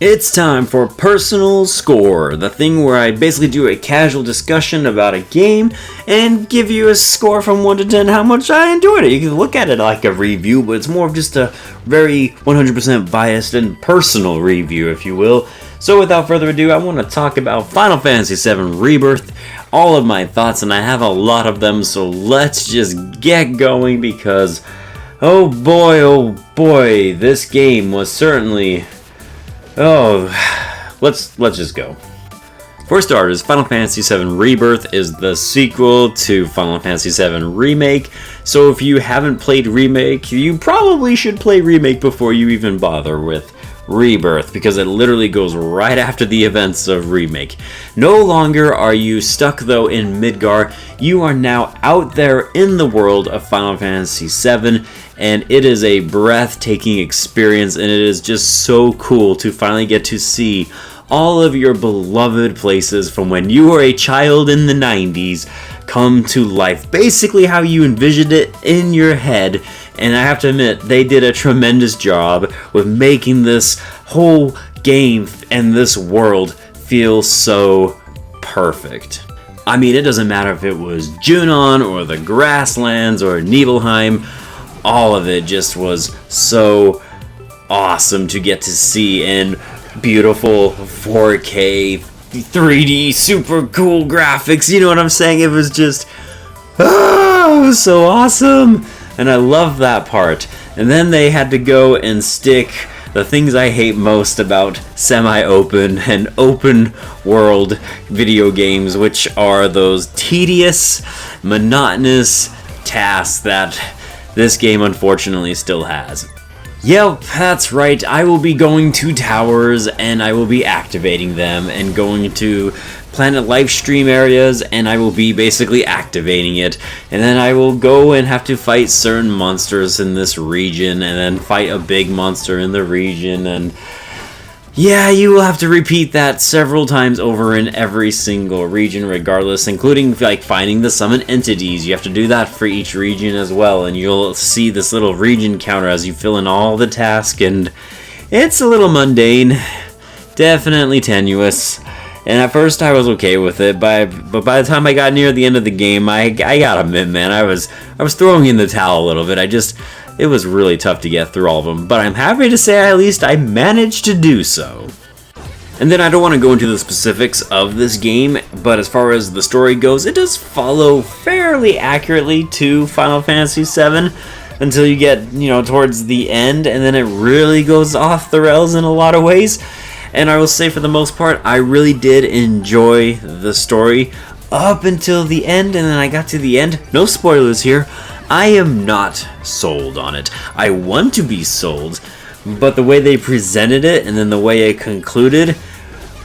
It's time for Personal Score, the thing where I basically do a casual discussion about a game and give you a score from 1 to 10 how much I enjoyed it. You can look at it like a review, but it's more of just a very 100% biased and personal review, if you will. So without further ado, I want to talk about Final Fantasy VII Rebirth, all of my thoughts, and I have a lot of them, so let's just get going because, oh boy, this game was certainly... let's just go. For starters, Final Fantasy VII Rebirth is the sequel to Final Fantasy VII Remake, so if you haven't played Remake, you probably should play Remake before you even bother with Rebirth, because it literally goes right after the events of Remake. No longer are you stuck though in Midgar, you are now out there in the world of Final Fantasy VII, and it is a breathtaking experience, and it is just so cool to finally get to see all of your beloved places from when you were a child in the 90s come to life. Basically how you envisioned it in your head, and I have to admit, they did a tremendous job with making this whole game and this world feel so perfect. I mean, it doesn't matter if it was Junon or the Grasslands or Nibelheim, all of it just was so awesome to get to see in beautiful 4K 3D super cool graphics, you know what I'm saying? It was just it was so awesome, and I love that part. And then they had to go and stick the things I hate most about semi-open and open world video games, which are those tedious, monotonous tasks that this game unfortunately still has. Yep, that's right, I will be going to towers and I will be activating them and going to Planet Lifestream areas and I will be basically activating it, and then I will go and have to fight certain monsters in this region and then fight a big monster in the region, and yeah, you will have to repeat that several times over in every single region regardless, including like finding the summon entities. You have to do that for each region as well, and you'll see this little region counter as you fill in all the tasks, and it's a little mundane, definitely tenuous. And at first I was okay with it, but by the time I got near the end of the game, I gotta admit, man, I was throwing in the towel a little bit. It was really tough to get through all of them, but I'm happy to say at least I managed to do so. And then I don't want to go into the specifics of this game, but as far as the story goes, it does follow fairly accurately to Final Fantasy VII until you get, towards the end, and then it really goes off the rails in a lot of ways. And I will say, for the most part, I really did enjoy the story up until the end, and then I got to the end. No spoilers here. I am not sold on it. I want to be sold, but the way they presented it and then the way it concluded,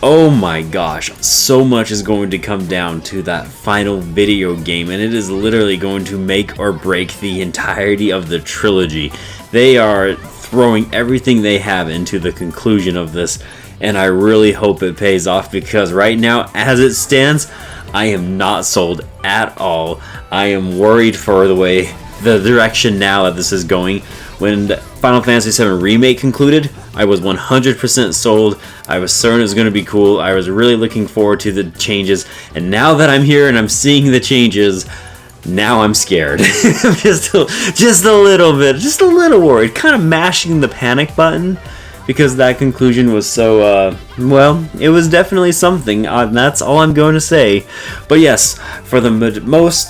oh my gosh, so much is going to come down to that final video game, and it is literally going to make or break the entirety of the trilogy. They are throwing everything they have into the conclusion of this, and I really hope it pays off, because right now, as it stands, I am not sold at all. I am worried for the direction now that this is going. When Final Fantasy VII Remake concluded, I was 100% sold. I was certain it was going to be cool. I was really looking forward to the changes, and now that I'm here and I'm seeing the changes, now I'm scared. just a little bit, just a little worried, kind of mashing the panic button, because that conclusion was so, it was definitely something, that's all I'm going to say. But yes, for the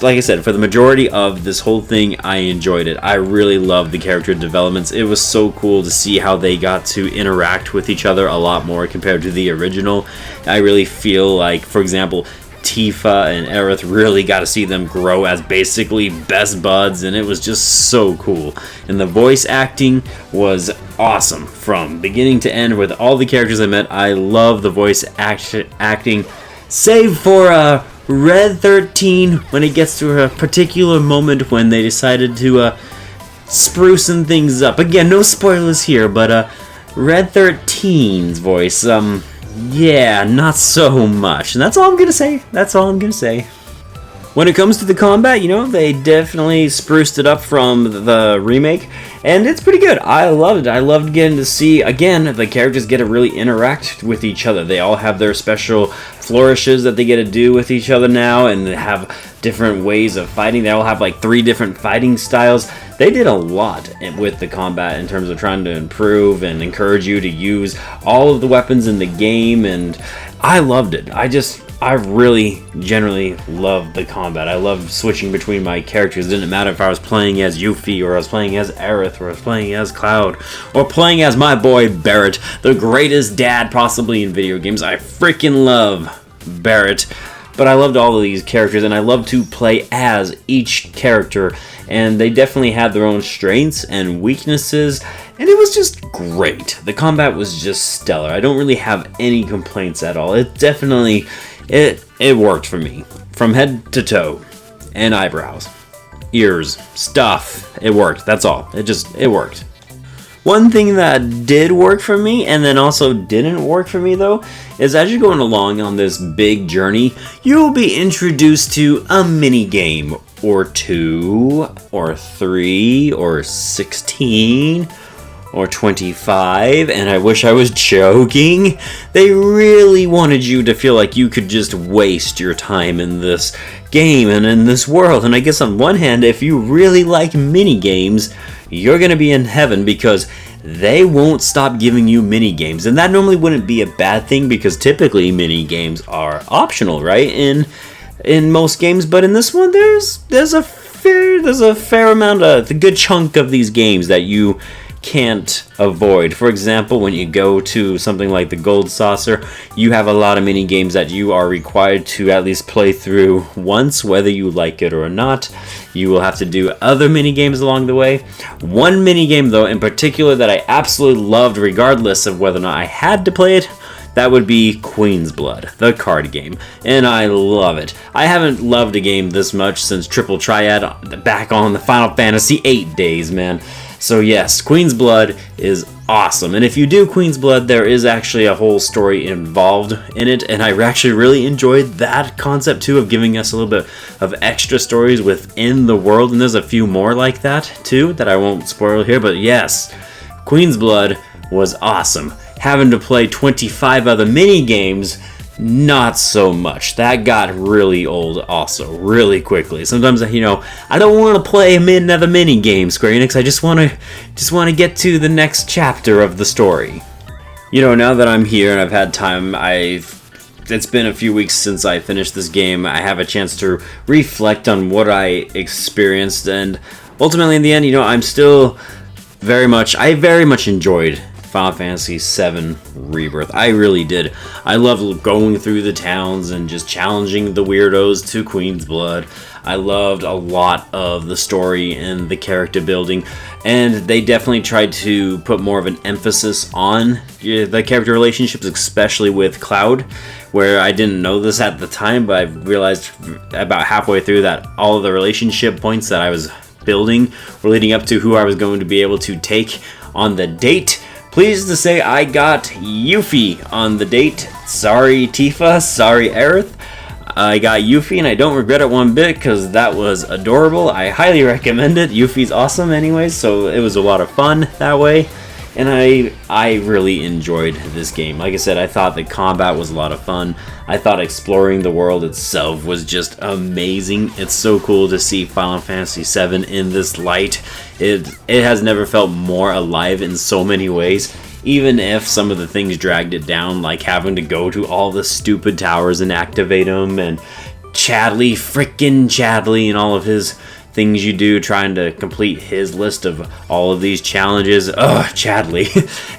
like I said, for the majority of this whole thing, I enjoyed it. I really loved the character developments. It was so cool to see how they got to interact with each other a lot more compared to the original. I really feel like, for example, Tifa and Aerith really got to see them grow as basically best buds, and it was just so cool. And the voice acting was awesome from beginning to end with all the characters I met. I love the voice acting, save for Red 13 when it gets to a particular moment when they decided to sprucing things up. Again, no spoilers here, but Red 13's voice, yeah, not so much. And that's all I'm gonna say. When it comes to the combat, you know, they definitely spruced it up from the remake, and it's pretty good. I loved it. I loved getting to see, again, the characters get to really interact with each other. They all have their special flourishes that they get to do with each other now, and they have different ways of fighting. They all have like 3 different fighting styles. They did a lot with the combat in terms of trying to improve and encourage you to use all of the weapons in the game, and I loved it. I really generally loved the combat. I loved switching between my characters. It didn't matter if I was playing as Yuffie, or I was playing as Aerith, or I was playing as Cloud, or playing as my boy Barrett, the greatest dad possibly in video games. I freaking love Barrett. But I loved all of these characters, and I love to play as each character, and they definitely had their own strengths and weaknesses, and it was just great. The combat was just stellar. I don't really have any complaints at all. It definitely, it worked for me. From head to toe, and eyebrows, ears, stuff. It worked, that's all. It worked. One thing that did work for me, and then also didn't work for me though, is as you're going along on this big journey, you'll be introduced to a mini game, or 2, or 3, or 16, or 25, and I wish I was joking. They really wanted you to feel like you could just waste your time in this game and in this world, and I guess on one hand, if you really like mini games, you're gonna be in heaven, because they won't stop giving you mini games, and that normally wouldn't be a bad thing, because typically mini games are optional, right? In most games, but in this one, there's a fair amount of the good chunk of these games that you can't avoid. For example, when you go to something like the Gold Saucer, you have a lot of mini games that you are required to at least play through once, whether you like it or not. You will have to do other mini games along the way. One mini game though in particular that I absolutely loved, regardless of whether or not I had to play it, that would be Queen's Blood, the card game, and I love it. I haven't loved a game this much since Triple Triad back on the Final Fantasy VIII days, man. So yes, Queen's Blood is awesome, and if you do Queen's Blood, there is actually a whole story involved in it, and I actually really enjoyed that concept too, of giving us a little bit of extra stories within the world, and there's a few more like that too that I won't spoil here, but yes, Queen's Blood was awesome. Having to play 25 other mini games, not so much. That got really old also, really quickly. Sometimes, you know, I don't want to play another mini game, Square Enix. I just want to get to the next chapter of the story. You know, now that I'm here and I've had time, it's been a few weeks since I finished this game. I have a chance to reflect on what I experienced, and ultimately in the end, you know, I very much enjoyed Final Fantasy VII Rebirth. I really did. I loved going through the towns and just challenging the weirdos to Queen's Blood. I loved a lot of the story and the character building, and they definitely tried to put more of an emphasis on the character relationships, especially with Cloud, where I didn't know this at the time, but I realized about halfway through that all of the relationship points that I was building were leading up to who I was going to be able to take on the date. Pleased to say I got Yuffie on the date. Sorry Tifa, sorry Aerith. I got Yuffie and I don't regret it one bit, because that was adorable. I highly recommend it. Yuffie's awesome anyways, so it was a lot of fun that way. And I really enjoyed this game. Like I said, I thought the combat was a lot of fun. I thought exploring the world itself was just amazing. It's so cool to see Final Fantasy VII in this light. It has never felt more alive in so many ways. Even if some of the things dragged it down, like having to go to all the stupid towers and activate them, and frickin' Chadley and all of his things you do trying to complete his list of all of these challenges. Ugh, Chadley.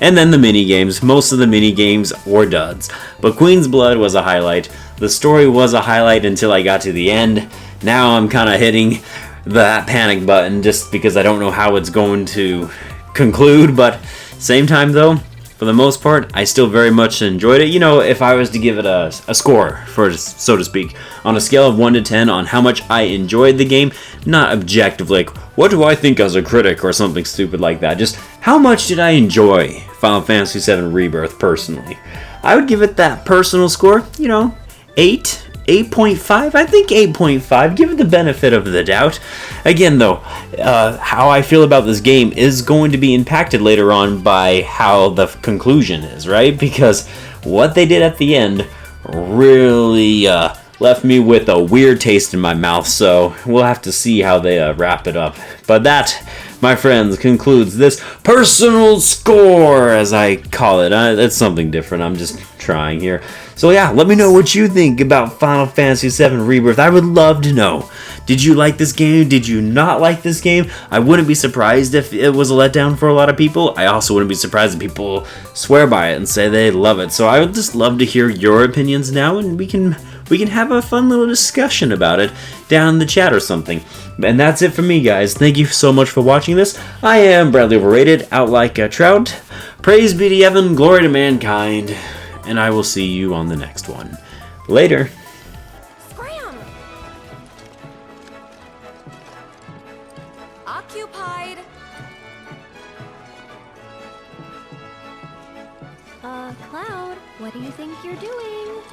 And then the mini games. Most of the mini games were duds, but Queen's Blood was a highlight. The story was a highlight until I got to the end. Now I'm kind of hitting that panic button just because I don't know how it's going to conclude, but same time though, for the most part, I still very much enjoyed it. You know, if I was to give it a score, so to speak, on a scale of 1 to 10 on how much I enjoyed the game, not objective, like, what do I think as a critic or something stupid like that, just how much did I enjoy Final Fantasy VII Rebirth personally, I would give it that personal score, you know, 8 8.5? I think 8.5. Give it the benefit of the doubt. Again, though, how I feel about this game is going to be impacted later on by how the conclusion is, right? Because what they did at the end really left me with a weird taste in my mouth, so we'll have to see how they wrap it up. But that, my friends, concludes this personal score, as I call it. It's something different. I'm just trying here. So yeah, let me know what you think about Final Fantasy VII Rebirth. I would love to know. Did you like this game? Did you not like this game? I wouldn't be surprised if it was a letdown for a lot of people. I also wouldn't be surprised if people swear by it and say they love it. So I would just love to hear your opinions now, and we can have a fun little discussion about it down in the chat or something. And that's it for me, guys. Thank you so much for watching this. I am Bradley Overrated, out like a trout. Praise be to Evan, glory to mankind, and I will see you on the next one. Later. Scram! Occupied. Cloud, what do you think you're doing?